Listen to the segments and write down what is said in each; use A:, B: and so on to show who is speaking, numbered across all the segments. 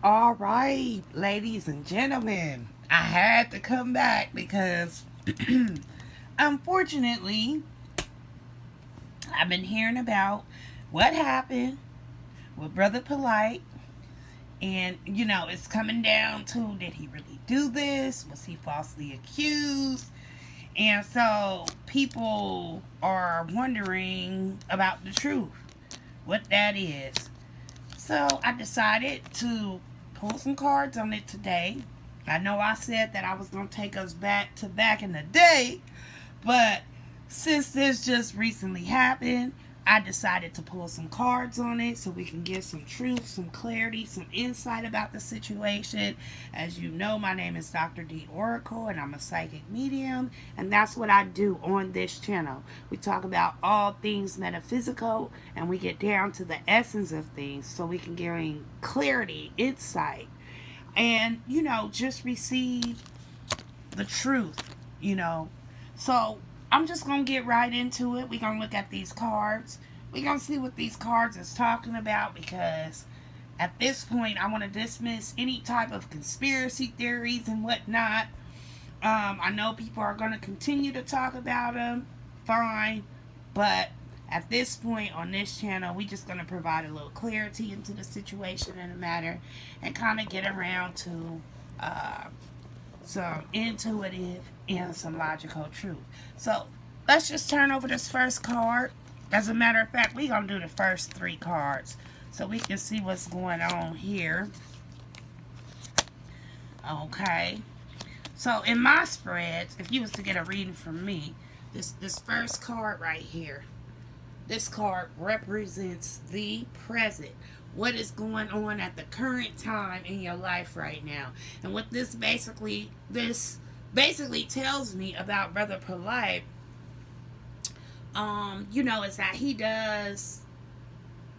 A: All right, ladies and gentlemen, I had to come back because unfortunately, I've been hearing about what happened with Brother Polight. And, it's coming down to, did he really do this? Was he falsely accused? And so people are wondering about the truth, what that is. So I decided to pull some cards on it today. I know I said that I was going to take us back to back in the day, but since this just recently happened, I decided to pull some cards on it so we can get some truth, some clarity, some insight about the situation. As you know, my name is Dr. D Oracle and I'm a psychic medium, and that's what I do on this channel. We talk about all things metaphysical and we get down to the essence of things so we can gain clarity, insight, and, just receive the truth, So I'm just going to get right into it. We're going to look at these cards. We're going to see what these cards is talking about, because at this point I want to dismiss any type of conspiracy theories and whatnot. I know people are going to continue to talk about them. Fine. But at this point on this channel, we're just going to provide a little clarity into the situation and the matter and kind of get around to some intuitive and some logical truth. So let's just turn over this first card. As a matter of fact, we're going to do the first 3 cards so we can see what's going on here. Okay. So in my spreads, if you was to get a reading from me, this first card right here, this card represents the present. What is going on at the current time in your life right now. And what this basically tells me about Brother Polight, is that he does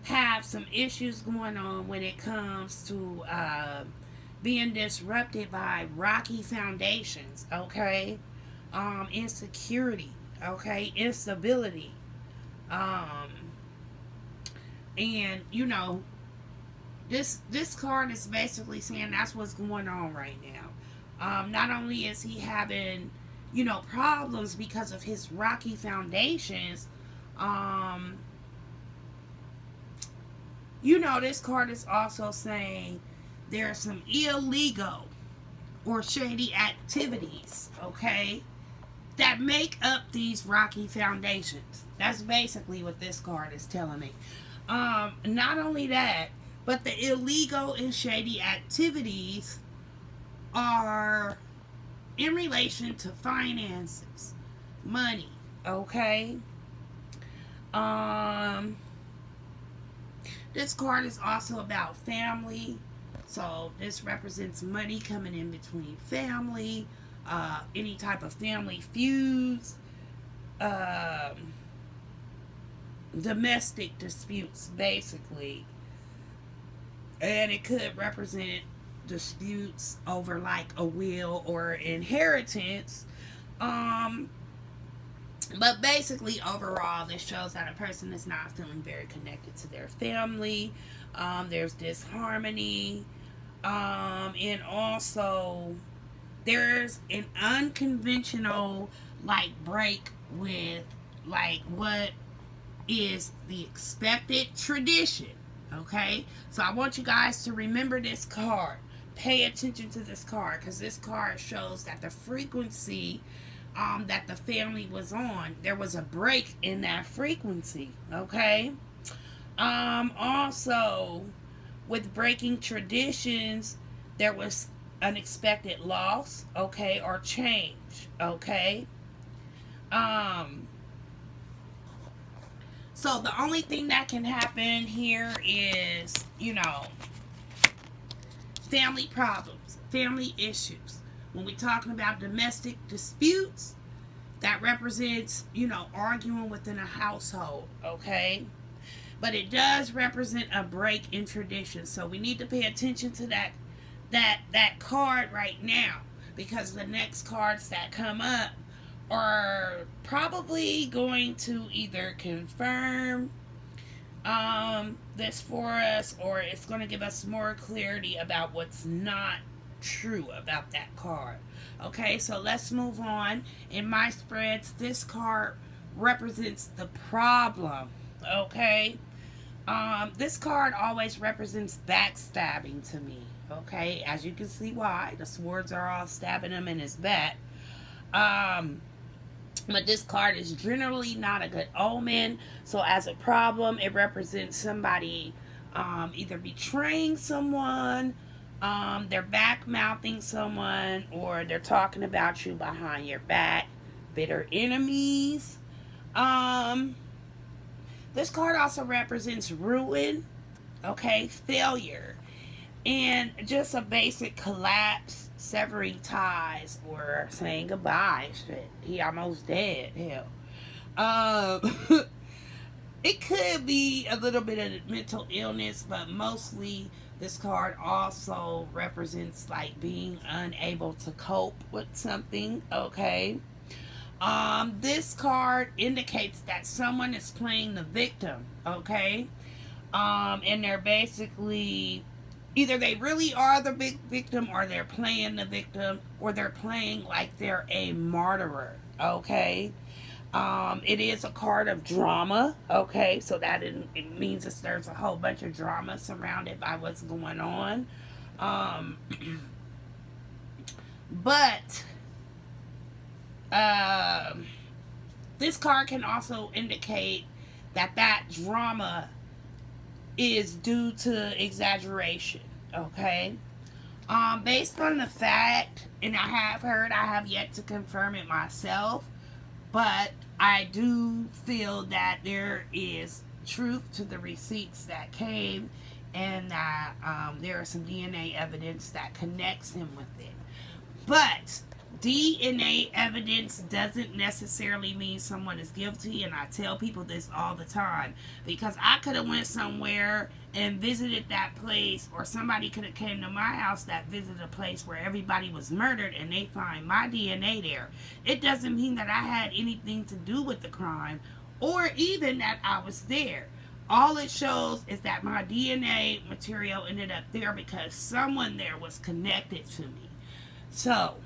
A: have some issues going on when it comes to being disrupted by rocky foundations, okay? Insecurity, okay? Instability. And, this card is basically saying that's what's going on right now. Not only is he having, problems because of his rocky foundations, this card is also saying there are some illegal or shady activities, okay, that make up these rocky foundations. That's basically what this card is telling me. Not only that, but the illegal and shady activities are in relation to finances, money, okay? This card is also about family. So this represents money coming in between family, any type of family feuds, domestic disputes, basically. And it could represent disputes over like a will or inheritance. But basically, overall, this shows that a person is not feeling very connected to their family. There's disharmony. And also, there's an unconventional, break with, what is the expected tradition. Okay? So I want you guys to remember this card. Pay attention to this card, because this card shows that the frequency that the family was on, there was a break in that frequency, okay? Also, with breaking traditions, there was unexpected loss, okay, or change, okay? So the only thing that can happen here is, family problems, family issues. When we're talking about domestic disputes, that represents, arguing within a household, okay? But it does represent a break in tradition. So we need to pay attention to that card right now, because the next cards that come up are probably going to either confirm this for us, or it's going to give us more clarity about what's not true about that card. Okay, so let's move on. In my spreads, this card represents the problem. Okay, this card always represents backstabbing to me. Okay, as you can see why. The swords are all stabbing him in his back. But this card is generally not a good omen. So as a problem, it represents somebody either betraying someone, they're back-mouthing someone, or they're talking about you behind your back. Bitter enemies. This card also represents ruin, okay, failure, and just a basic collapse, severing ties, or saying goodbye. Shit, he almost dead. Hell. It could be a little bit of mental illness, but mostly this card also represents like being unable to cope with something, okay? This card indicates that someone is playing the victim, okay? And they're basically, either they really are the big victim, or they're playing the victim, or they're playing like they're a martyr, okay? It is a card of drama, okay? So that it means that there's a whole bunch of drama surrounded by what's going on. But this card can also indicate that drama is due to exaggeration, okay? Based on the fact, and I have yet to confirm it myself, but I do feel that there is truth to the receipts that came, and that there is some DNA evidence that connects him with it. But DNA evidence doesn't necessarily mean someone is guilty, and I tell people this all the time, because I could have went somewhere and visited that place, or somebody could have came to my house that visited a place where everybody was murdered, and they find my DNA there. It doesn't mean that I had anything to do with the crime, or even that I was there. All it shows is that my DNA material ended up there because someone there was connected to me. So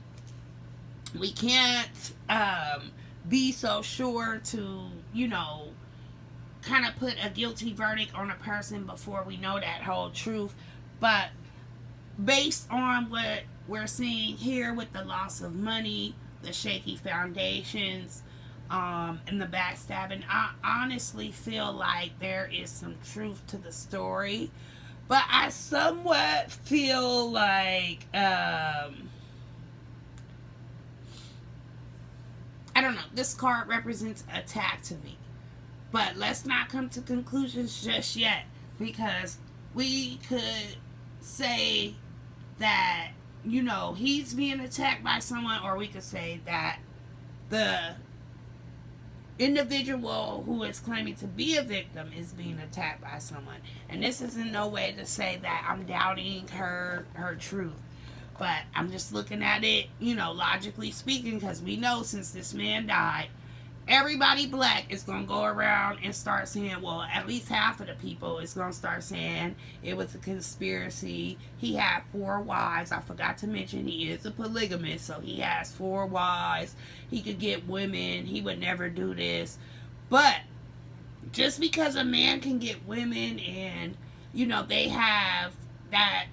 A: we can't be so sure to, kind of put a guilty verdict on a person before we know that whole truth. But based on what we're seeing here with the loss of money, the shaky foundations, and the backstabbing, I honestly feel like there is some truth to the story. But I somewhat feel like, I don't know, this card represents attack to me. But let's not come to conclusions just yet, because we could say that, he's being attacked by someone, or we could say that the individual who is claiming to be a victim is being attacked by someone. And this is in no way to say that I'm doubting her truth. But I'm just looking at it, logically speaking, because we know since this man died, everybody black is going to go around and start saying, well, at least half of the people is going to start saying it was a conspiracy. He had 4 wives. I forgot to mention he is a polygamist, so he has 4 wives. He could get women. He would never do this. But just because a man can get women and, they have that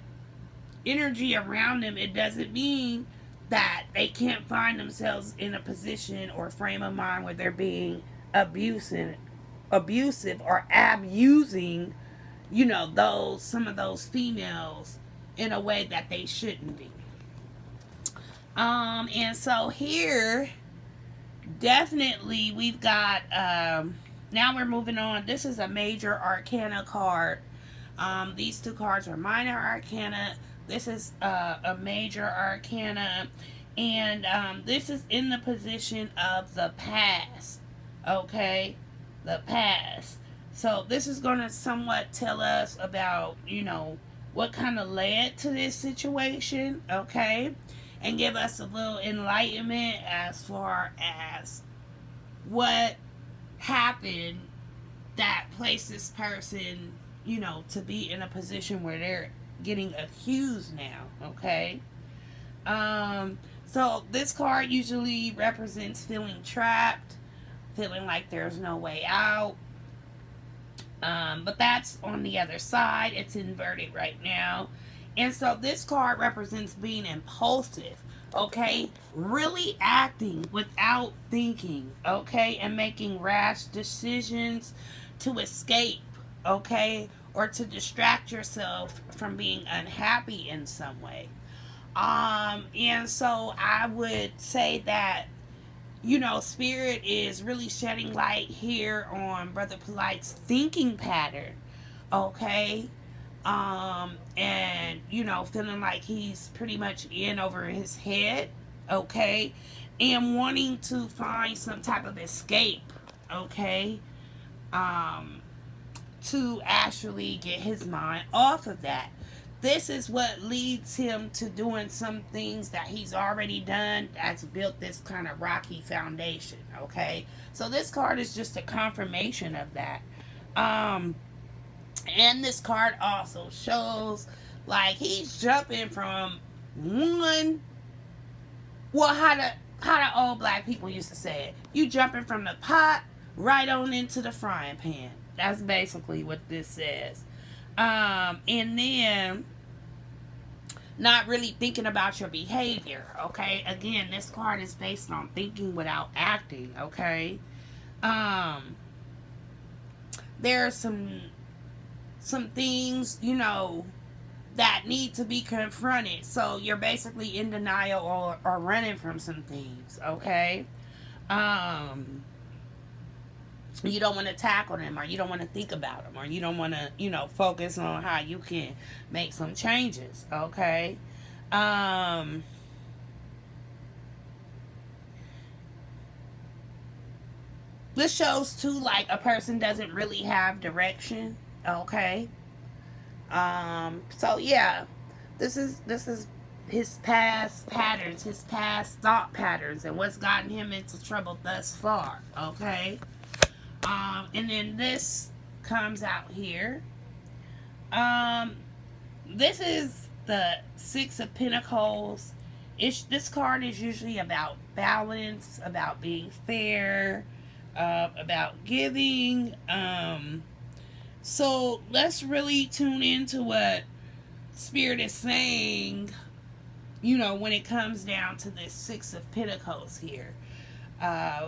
A: energy around them, it doesn't mean that they can't find themselves in a position or frame of mind where they're being abusive or abusing, some of those females in a way that they shouldn't be. And so here, definitely we've got, now we're moving on. This is a major arcana card. These 2 cards are minor arcana. This is a major arcana, and this is in the position of the past, okay? The past. So this is going to somewhat tell us about, what kind of led to this situation, okay? And give us a little enlightenment as far as what happened that place this person, you know, to be in a position where they're getting accused now, okay? So this card usually represents feeling trapped, feeling like there's no way out. But that's on the other side. It's inverted right now. And so this card represents being impulsive, okay? Really acting without thinking, okay? And making rash decisions to escape, okay? Or to distract yourself from being unhappy in some way. And so I would say that, you know, Spirit is really shedding light here on Brother Polight's thinking pattern, okay? And, you know, feeling like he's pretty much in over his head, okay? And wanting to find some type of escape, okay? To actually get his mind off of that. This is what leads him to doing some things that he's already done that's built this kind of rocky foundation, okay? So this card is just a confirmation of that. And this card also shows like he's jumping from one, well, how the old black people used to say it. You jumping from the pot right on into the frying pan. That's basically what this says. And then not really thinking about your behavior, okay? Again, this card is based on thinking without acting, okay? There are some things, you know, that need to be confronted. So you're basically in denial or running from some things, okay? You don't want to tackle them, or you don't want to think about them, or you don't want to, you know, focus on how you can make some changes, okay? This shows too like a person doesn't really have direction, okay? So yeah, this is his past patterns, his past thought patterns, and what's gotten him into trouble thus far, okay? And then this comes out here. This is the Six of Pentacles. This card is usually about balance, about being fair, about giving. So let's really tune into what Spirit is saying, you know, when it comes down to this Six of Pentacles here.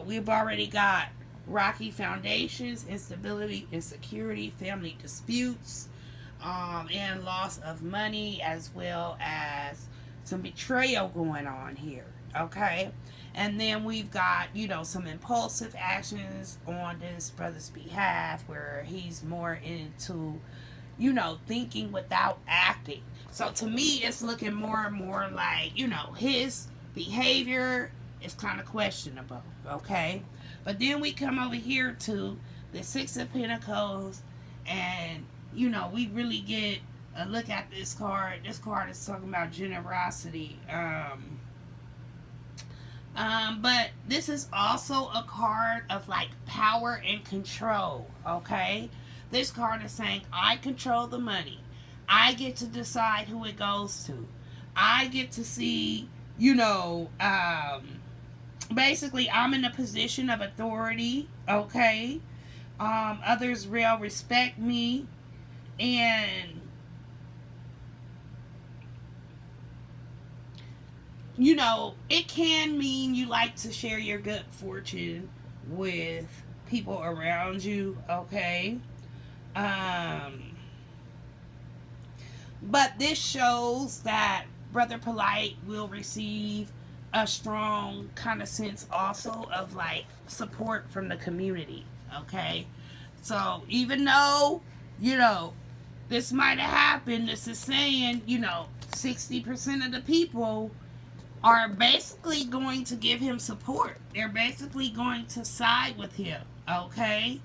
A: We've already got rocky foundations, instability, insecurity, family disputes, and loss of money, as well as some betrayal going on here, okay? And then we've got, you know, some impulsive actions on this brother's behalf where he's more into, you know, thinking without acting. So to me, it's looking more and more like, you know, his behavior is kind of questionable, okay? But then we come over here to the Six of Pentacles, and, you know, we really get a look at this card. This card is talking about generosity. But this is also a card of, like, power and control, okay? This card is saying, I control the money. I get to decide who it goes to. I get to see, you know, basically, I'm in a position of authority, okay? Others will respect me, and, you know, it can mean you like to share your good fortune with people around you, okay? But this shows that Brother Polight will receive a strong kind of sense also of like support from the community, okay? So even though, you know, this might have happened, this is saying, you know, 60% of the people are basically going to give him support. They're basically going to side with him, okay?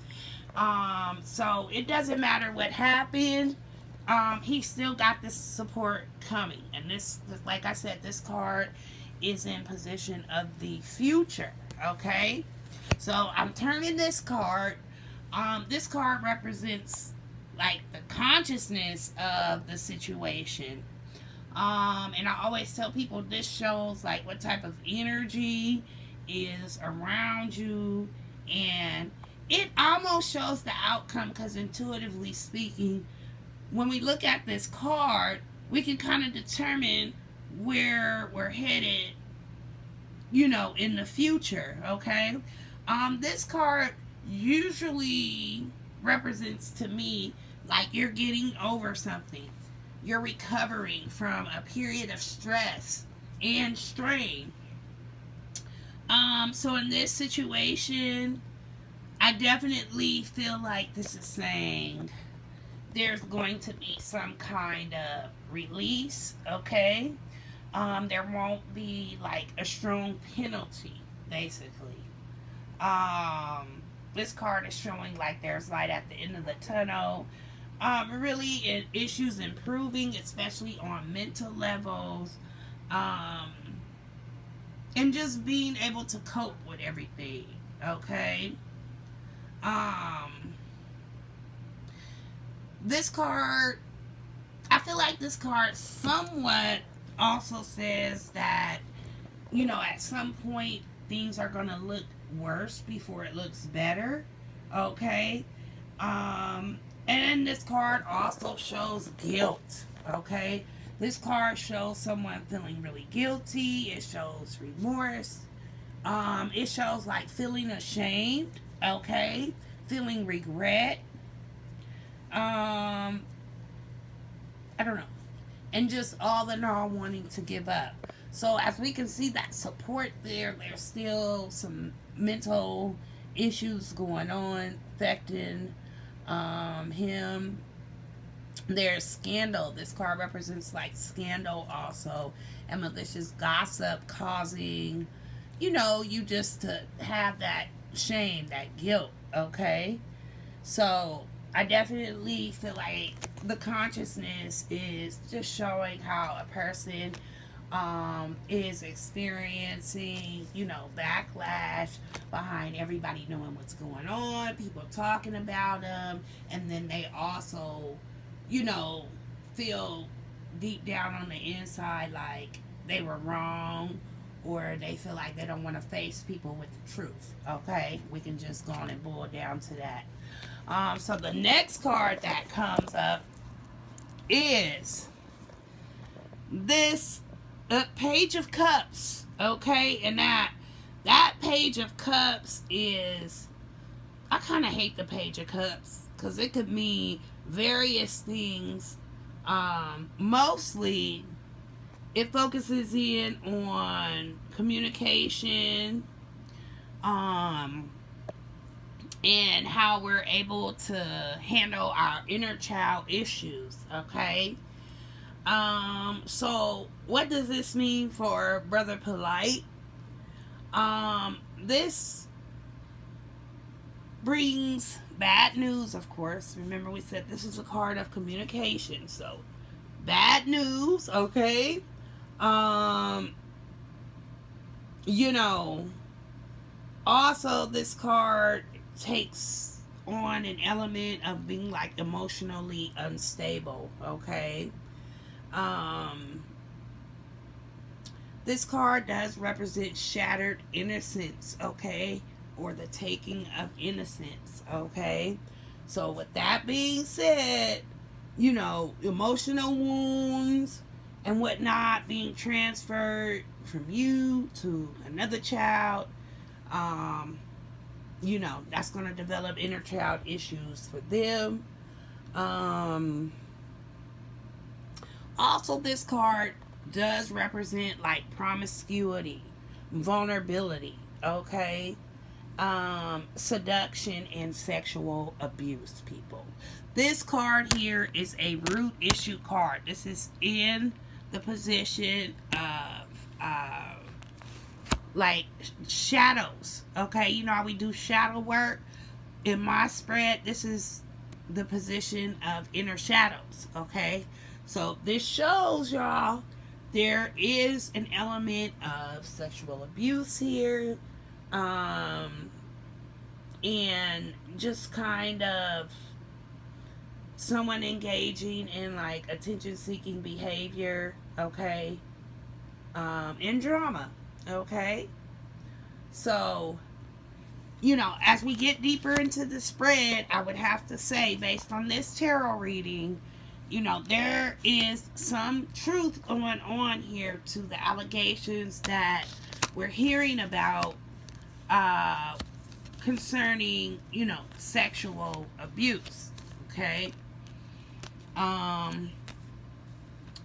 A: So it doesn't matter what happened. He still got this support coming. And this, like I said, this card is in position of the future, okay? So I'm turning this card. This card represents like the consciousness of the situation. And I always tell people this shows like what type of energy is around you, and it almost shows the outcome, because intuitively speaking, when we look at this card, we can kind of determine where we're headed, you know, in the future. Okay. This card usually represents to me like you're getting over something, you're recovering from a period of stress and strain. So in this situation, I definitely feel like this is saying there's going to be some kind of release, okay? There won't be like a strong penalty, basically. This card is showing like there's light at the end of the tunnel. Really, issues improving, especially on mental levels. And just being able to cope with everything, okay? This card, I feel like this card somewhat also says that, you know, at some point things are going to look worse before it looks better, okay? And this card also shows guilt, okay? This card shows someone feeling really guilty. It shows remorse. It shows like feeling ashamed, okay? Feeling regret. I don't know. And just all in all wanting to give up. So as we can see that support there, there's still some mental issues going on affecting him. There's scandal. This card represents like scandal also, and malicious gossip causing, you know, you just to have that shame, that guilt, okay? So I definitely feel like the consciousness is just showing how a person is experiencing, you know, backlash behind everybody knowing what's going on, people talking about them, and then they also, you know, feel deep down on the inside like they were wrong, or they feel like they don't want to face people with the truth, okay? We can just go on and boil down to that. So the next card that comes up is this Page of Cups, okay? And that Page of Cups is, I kind of hate the Page of Cups because it could mean various things. Mostly it focuses in on communication, and how we're able to handle our inner child issues, okay? So what does this mean for Brother Polight? This brings bad news, of course. Remember, we said this is a card of communication, so bad news, okay? You know, also this card takes on an element of being like emotionally unstable, okay? This card does represent shattered innocence, okay? Or the taking of innocence, okay? So with that being said, you know, emotional wounds and whatnot being transferred from you to another child, you know, that's going to develop inner child issues for them. Also, this card does represent like promiscuity, vulnerability, okay? Seduction and sexual abuse, people. This card here is a root issue card. This is in the position of like shadows, okay? You know how we do shadow work? In my spread, this is the position of inner shadows, okay? So this shows y'all there is an element of sexual abuse here. and just kind of someone engaging in like attention seeking behavior, okay, and drama, okay. So, you know, as we get deeper into the spread, I would have to say, based on this tarot reading, you know, there is some truth going on here to the allegations that we're hearing about concerning, you know, sexual abuse, okay.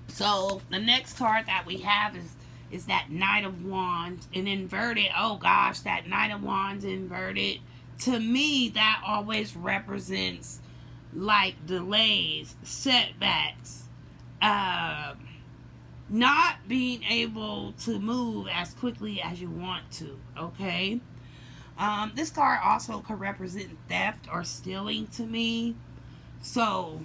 A: So the next card that we have is that Knight of Wands and inverted. Oh gosh, that Knight of Wands inverted. To me, that always represents like delays, setbacks, not being able to move as quickly as you want to, okay? This card also could represent theft or stealing to me. So,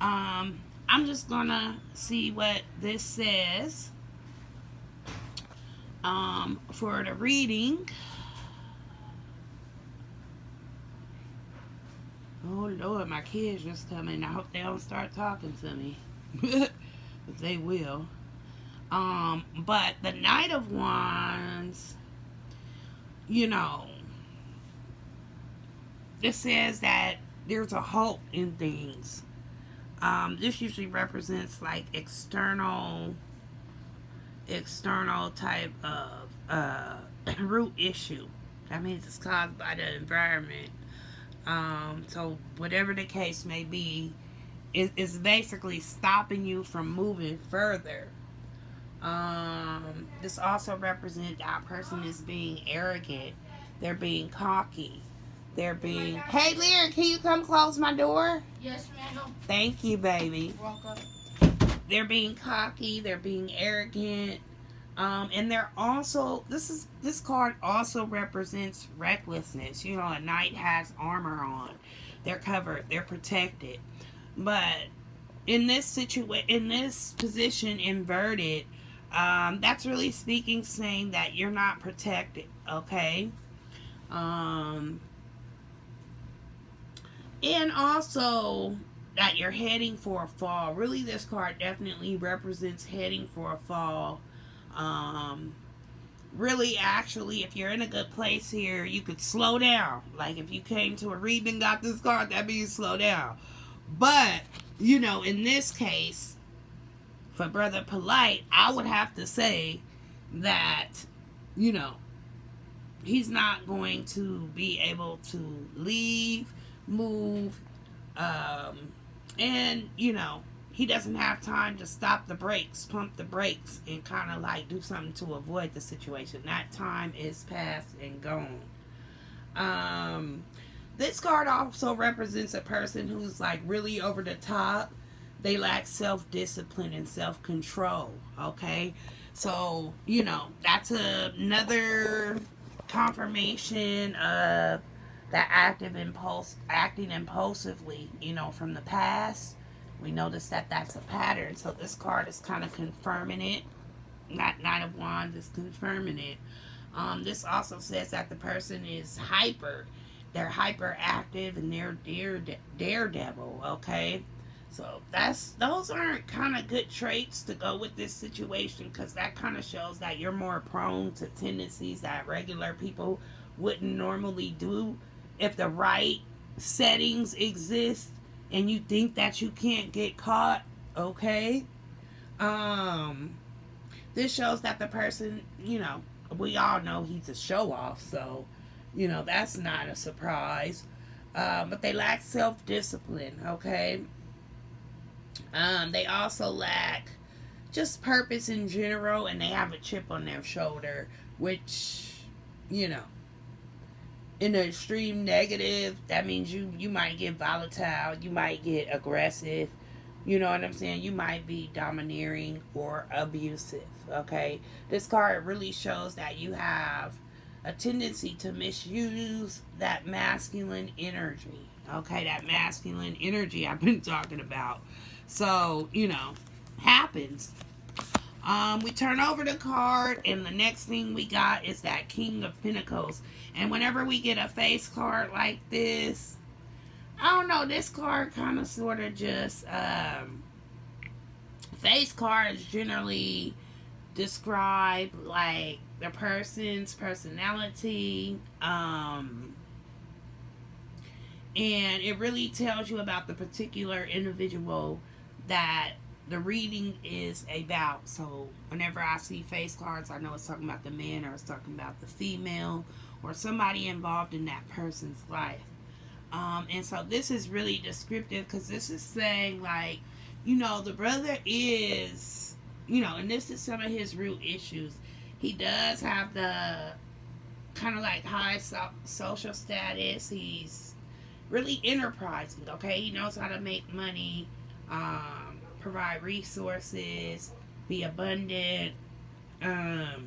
A: I'm just gonna see what this says for the reading. Oh Lord, my kids just coming. I hope they don't start talking to me. But they will. But the Knight of Wands, you know, this says that there's a hope in things. This usually represents like external type of root issue. That means it's caused by the environment. So whatever the case may be, it's basically stopping you from moving further. This also represents that person is being arrogant. They're being cocky. They're being... Hey, Lyra, can you come close my door?
B: Yes, ma'am.
A: Thank you, baby.
B: You're welcome.
A: They're being cocky. They're being arrogant. And they're also... This card also represents recklessness. You know, a knight has armor on. They're covered. They're protected. But in this position inverted, that's really speaking, saying that you're not protected, okay? And also that you're heading for a fall. Really, this card definitely represents heading for a fall. Really, actually, if you're in a good place here, you could slow down. Like, if you came to a reading and got this card, that means slow down. But, you know, in this case, for Brother Polight, I would have to say that, you know, he's not going to be able to leave, move, and, you know, he doesn't have time to stop the brakes, pump the brakes, and kind of like do something to avoid the situation. That time is past and gone. This card also represents a person who's like really over the top. They lack self-discipline and self-control, okay? So, you know, that's another confirmation of that acting impulsively, you know, from the past. We notice that that's a pattern. So this card is kind of confirming it. That Knight of Wands is confirming it. This also says that the person is hyper. They're hyperactive and they're daredevil, okay? So those aren't kind of good traits to go with this situation, because that kind of shows that you're more prone to tendencies that regular people wouldn't normally do if the right settings exist and you think that you can't get caught, okay? This shows that the person, you know, we all know he's a show-off, so, you know, that's not a surprise. But they lack self-discipline, okay? They also lack just purpose in general, and they have a chip on their shoulder, which, you know, in the extreme negative, that means you might get volatile, you might get aggressive, you know what I'm saying? You might be domineering or abusive, okay? This card really shows that you have a tendency to misuse that masculine energy, okay? That masculine energy I've been talking about. So, you know, happens. We turn over the card, and the next thing we got is that King of Pinnacles. And whenever we get a face card like this, I don't know, this card kind of sort of just, face cards generally describe like the person's personality, and it really tells you about the particular individual that the reading is about. So whenever I see face cards, I know it's talking about the man, or it's talking about the female, or somebody involved in that person's life. And so this is really descriptive, because this is saying, like, you know, the brother is, you know, and this is some of his root issues. He does have the kind of like high social status. He's really enterprising, okay? He knows how to make money, provide resources, be abundant, and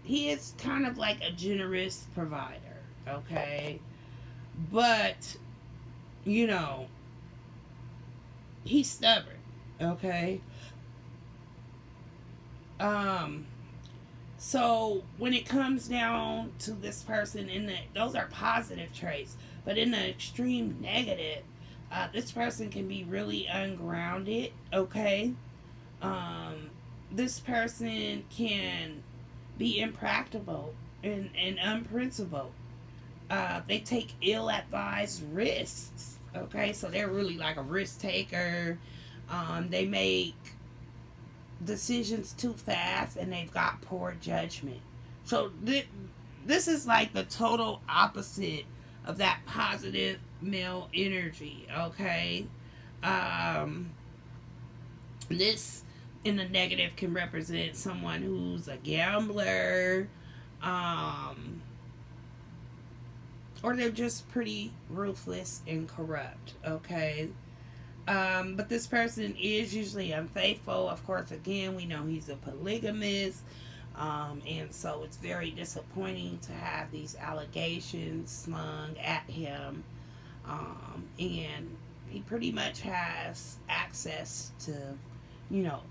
A: he is kind of like a generous provider, okay? But, you know, he's stubborn, okay? So when it comes down to this person, those are positive traits, but in the extreme negative, this person can be really ungrounded, okay? This person can be impractical and unprincipled. They take ill-advised risks, okay? So they're really like a risk taker. They make decisions too fast, and they've got poor judgment. So this is like the total opposite of that positive male energy, okay? This in the negative can represent someone who's a gambler, or they're just pretty ruthless and corrupt, okay? But this person is usually unfaithful. Of course, again, we know he's a polygamist, and so it's very disappointing to have these allegations slung at him, and he pretty much has access to, you know,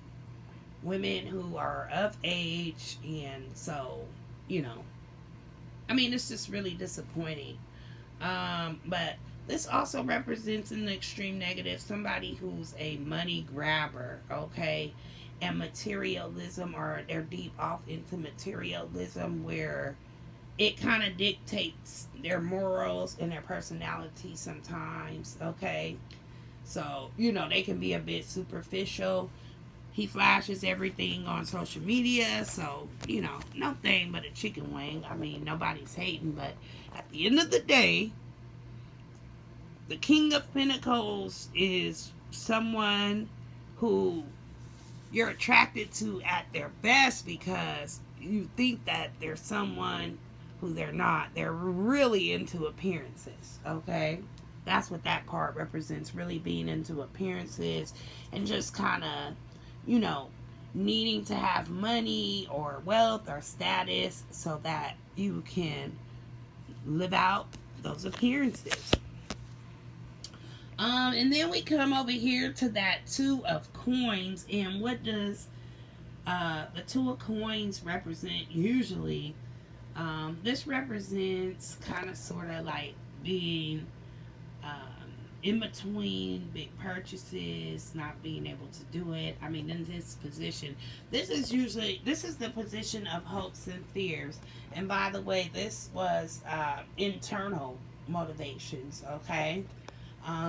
A: women who are of age, and so, you know, I mean, it's just really disappointing. But this also represents in the extreme negative somebody who's a money grabber, okay? And materialism, or they're deep off into materialism, where it kind of dictates their morals and their personality sometimes, okay? So, you know, they can be a bit superficial. He flashes everything on social media, so, you know, no thing but a chicken wing. I mean, nobody's hating, but at the end of the day, the King of Pinnacles is someone who you're attracted to at their best, because you think that they're someone who they're not. They're really into appearances, okay? That's what that card represents, really being into appearances and just kind of, you know, needing to have money or wealth or status so that you can live out those appearances. And then we come over here to that Two of Coins. And what does the Two of Coins represent usually? This represents kind of sort of like being in between big purchases, not being able to do it. I mean, in this position, this is the position of hopes and fears. And by the way, this was internal motivations, okay?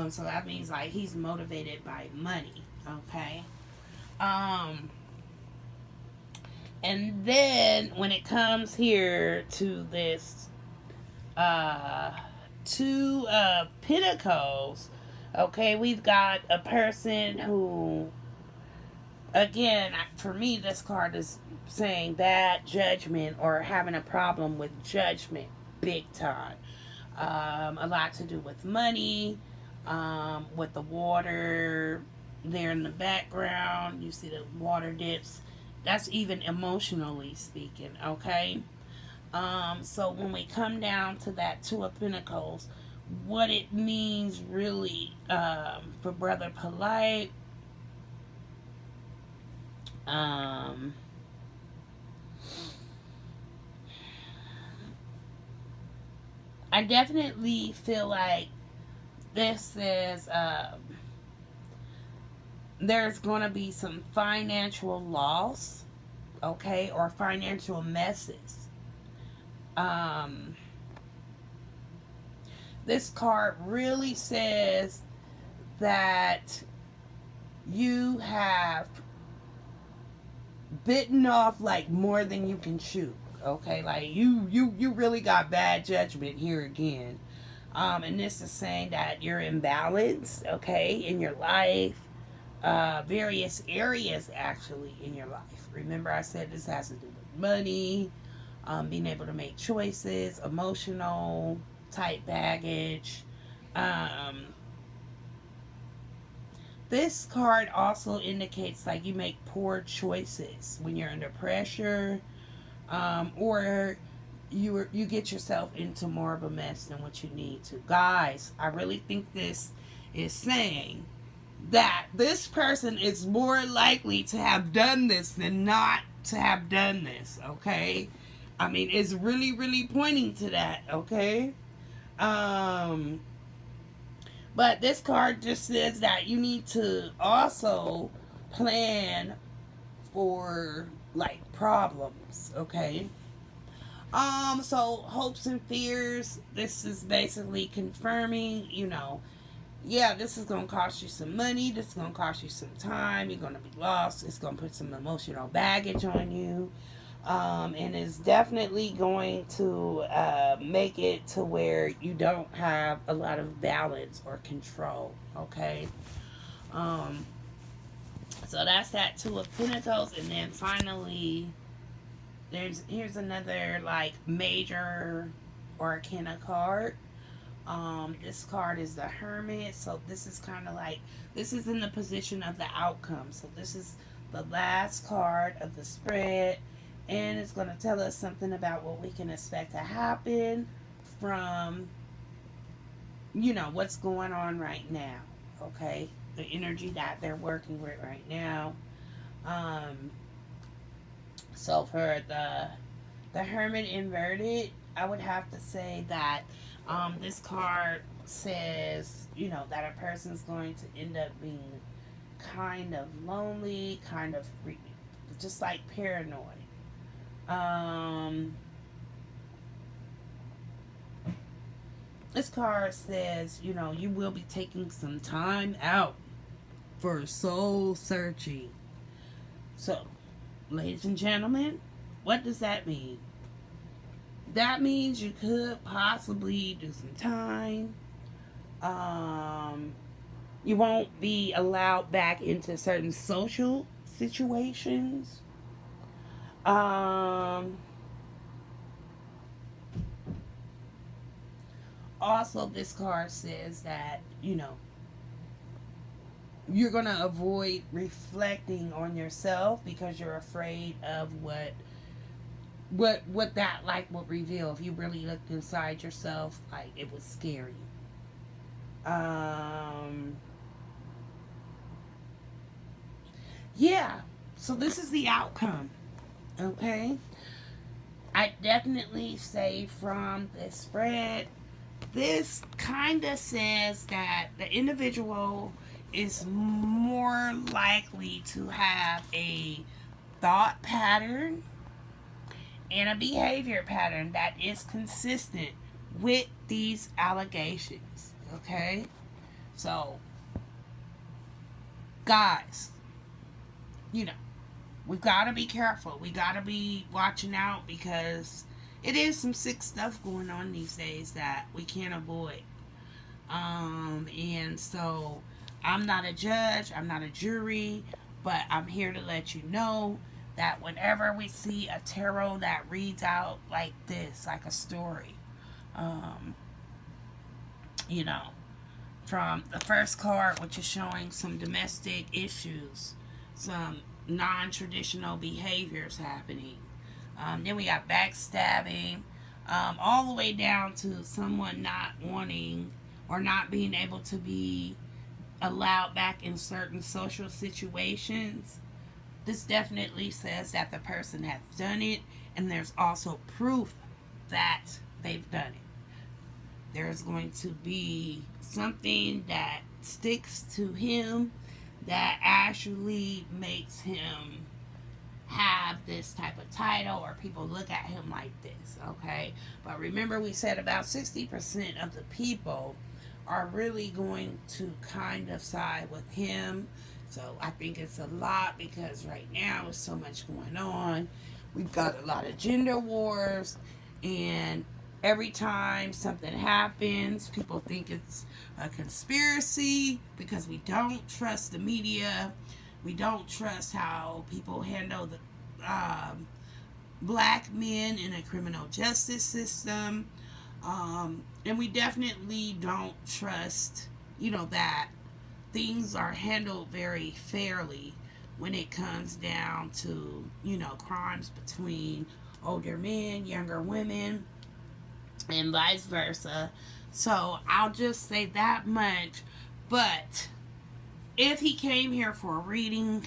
A: So that means like he's motivated by money, okay? And then when it comes here to this Two of Pentacles, okay, we've got a person who, again, for me, this card is saying bad judgment or having a problem with judgment big time. A lot to do with money, with the water there in the background. You see the water dips. That's even emotionally speaking, okay? So when we come down to that Two of Pentacles, what it means really for Brother Polight. I definitely feel like this is there's going to be some financial loss, okay, or financial messes. This card really says that you have bitten off like more than you can chew. Okay, like you really got bad judgment here again. And this is saying that you're imbalanced, okay, in your life, various areas actually in your life. Remember, I said this has to do with money, being able to make choices, emotional type baggage. This card also indicates like you make poor choices when you're under pressure, or you get yourself into more of a mess than what you need to. Guys, I really think this is saying that this person is more likely to have done this than not to have done this, okay? I mean, it's really, really pointing to that, okay? But this card just says that you need to also plan for like problems, okay? So hopes and fears, this is basically confirming, yeah, this is going to cost you some money, this is going to cost you some time, you're going to be lost, it's going to put some emotional baggage on you, and it's definitely going to make it to where you don't have a lot of balance or control, okay? So that's that Two of Pentacles, and then finally, here's another like major arcana card. This card is the Hermit, so this is kind of like, this is in the position of the outcome. So this is the last card of the spread, and it's going to tell us something about what we can expect to happen from, what's going on right now, okay? The energy that they're working with right now. So for the Hermit Inverted, I would have to say that this card says, that a person's going to end up being kind of lonely, kind of just like paranoid. This card says, you will be taking some time out for soul searching. So, ladies and gentlemen, what does that mean? That means you could possibly do some time. You won't be allowed back into certain social situations. Also, this card says that, you're going to avoid reflecting on yourself because you're afraid of what that like will reveal. If you really looked inside yourself, like it was scary. Yeah, so this is the outcome, okay? I definitely say from this spread, this kind of says that the individual is more likely to have a thought pattern and a behavior pattern that is consistent with these allegations, okay? So, guys, we've got to be careful. We got to be watching out because it is some sick stuff going on these days that we can't avoid. And so I'm not a judge, I'm not a jury, but I'm here to let you know that whenever we see a tarot that reads out like this, like a story, from the first card, which is showing some domestic issues, some non-traditional behaviors happening. Then we got backstabbing, all the way down to someone not wanting or not being able to be allowed back in certain social situations, this definitely says that the person has done it, and there's also proof that they've done it. There's going to be something that sticks to him that actually makes him have this type of title, or people look at him like this, okay? But remember, we said about 60% of the people are really going to kind of side with him. So I think it's a lot, because right now there's so much going on. We've got a lot of gender wars, and every time something happens, people think it's a conspiracy, because we don't trust the media. We don't trust how people handle the black men in a criminal justice system. And we definitely don't trust, that things are handled very fairly when it comes down to, crimes between older men, younger women, and vice versa. So I'll just say that much. But if he came here for a reading,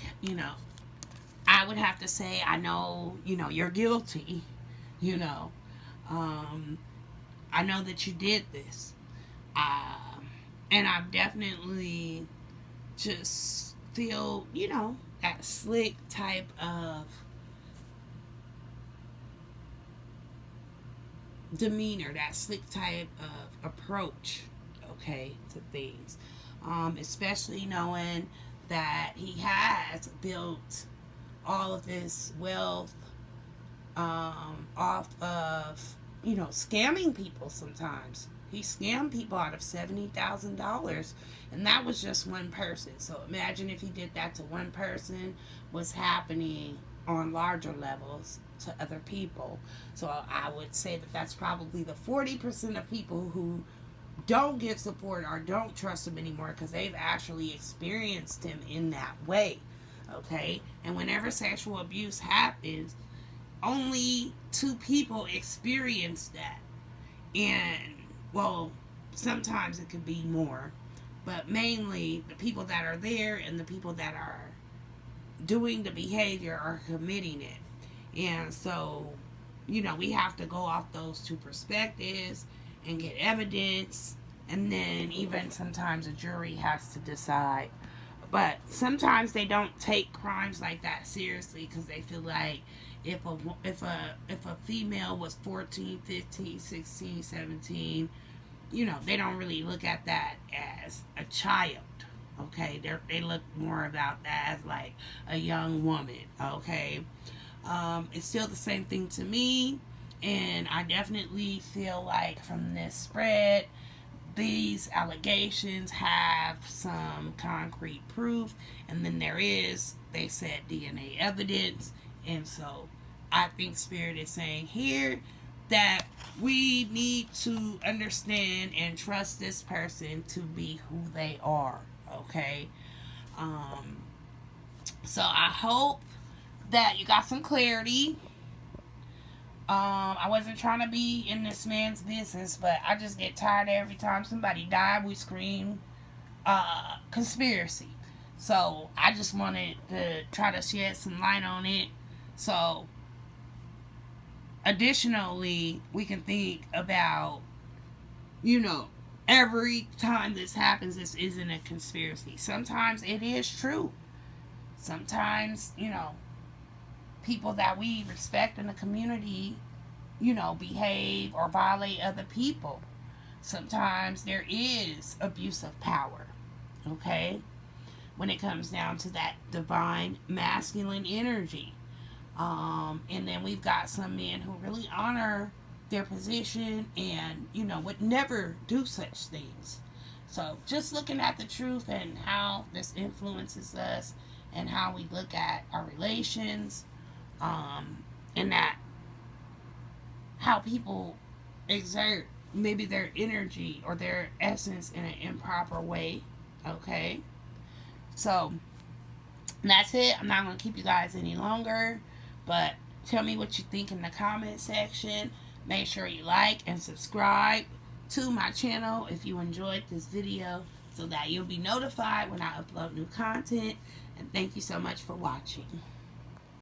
A: I would have to say, I know, you're guilty. I know that you did this. And I definitely just feel, that slick type of demeanor, that slick type of approach, okay, to things. Especially knowing that he has built all of this wealth off of, scamming people sometimes. He scammed people out of $70,000, and that was just one person. So imagine if he did that to one person, what's happening on larger levels to other people. So I would say that that's probably the 40% of people who don't give support or don't trust him anymore, because they've actually experienced him in that way. Okay? And whenever sexual abuse happens, only 2 people experience that. And, well, sometimes it could be more, but mainly the people that are there and the people that are doing the behavior are committing it. And so, we have to go off those 2 perspectives and get evidence, and then even sometimes a jury has to decide. But sometimes they don't take crimes like that seriously, because they feel like if a female was 14, 15, 16, 17, they don't really look at that as a child. Okay, they look more about that as like a young woman. Okay, it's still the same thing to me, and I definitely feel like from this spread, these allegations have some concrete proof, and then there is, they said, DNA evidence. And so I think Spirit is saying here that we need to understand and trust this person to be who they are. Okay? So I hope that you got some clarity. I wasn't trying to be in this man's business, but I just get tired every time somebody died, we scream conspiracy. So I just wanted to try to shed some light on it. So additionally, we can think about, every time this happens, this isn't a conspiracy. Sometimes it is true. Sometimes, people that we respect in the community, behave or violate other people. Sometimes there is abuse of power, okay? When it comes down to that divine masculine energy. And then we've got some men who really honor their position and, would never do such things. So just looking at the truth and how this influences us and how we look at our relations, and that how people exert maybe their energy or their essence in an improper way. Okay, so that's it. I'm not going to keep you guys any longer, but tell me what you think in the comment section. Make sure you like and subscribe. to my channel if you enjoyed this video, so that you'll be notified when I upload new content. And thank you so much for watching.